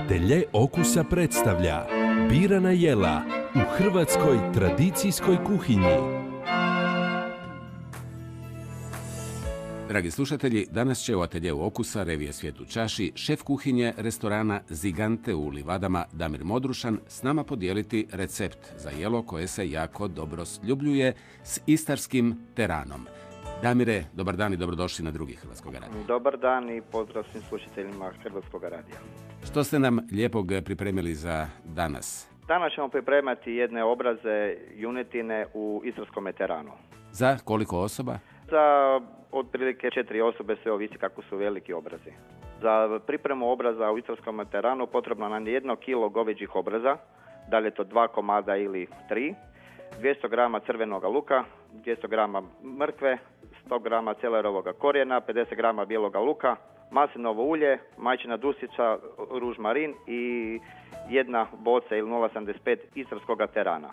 Atelje okusa predstavlja birana jela u hrvatskoj tradicijskoj kuhinji. Dragi slušatelji, danas će u Ateljeu okusa revije Svijet u čaši šef kuhinje restorana Zigante u Livadama Damir Modrušan s nama podijeliti recept za jelo koje se jako dobro sljubljuje s istarskim teranom. Damire, dobar dan i dobrodošli na drugi Hrvatskog radija. Dobar dan i pozdrav svim slušateljima Hrvatskog radija. Što ste nam lijepog pripremili za danas? Danas ćemo pripremati jedne obraze junetine u istarskom teranu. Za koliko osoba? Za otprilike 4 osobe, sve ovisi kako su veliki obrazi. Za pripremu obraza u istarskom teranu potrebno nam je 1 kilo goveđih obraza, da li je to 2 komada ili 3, 200 grama crvenog luka, 200 grama mrkve, 100 grama celerovog korijena, 50 grama bijeloga luka, maslinovo ulje, majčina dusica, ružmarin i 1 boca ili 0,75 istarskog terana.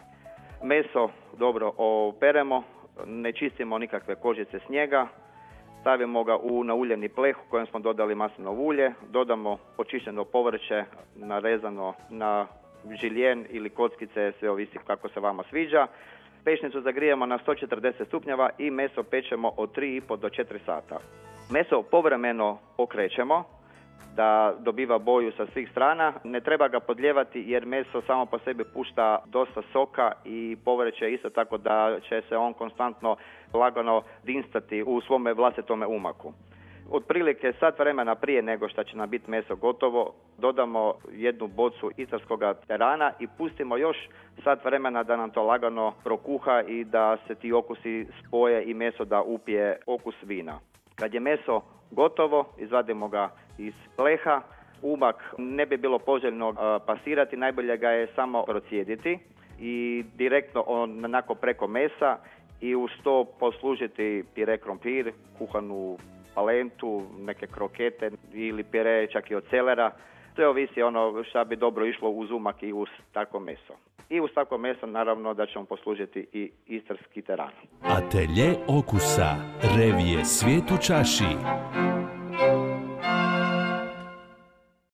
Meso dobro operemo, ne čistimo nikakve kožice s njega, stavimo ga u nauljeni pleh u kojem smo dodali maslinovo ulje, dodamo očišćeno povrće narezano na žiljen ili kockice, sve ovisi kako se vama sviđa. Pečnicu zagrijemo na 140 stupnjeva i meso pečemo od 3,5 do 4 sata. Meso povremeno okrećemo da dobiva boju sa svih strana. Ne treba ga podlijevati jer meso samo po sebi pušta dosta soka i povrće isto tako da će se on konstantno lagano dinstati u svome vlastitome umaku. Otprilike sat vremena prije nego što će nam biti meso gotovo, dodamo 1 bocu istarskog terana i pustimo još sat vremena da nam to lagano prokuha i da se ti okusi spoje i meso da upije okus vina. Kad je meso gotovo, izvadimo ga iz pleha. Umak ne bi bilo poželjno pasirati, najbolje ga je samo procijediti i direktno onako preko mesa i uz to poslužiti pire krompir, kuhanu palentu, neke krokete ili pire čak i od celera. Sve ovisi ono što bi dobro išlo uz umak i uz takvo meso. I uz takvo meso naravno da ćemo poslužiti i istarski teran. Atelje okusa, revije Svijet u čaši.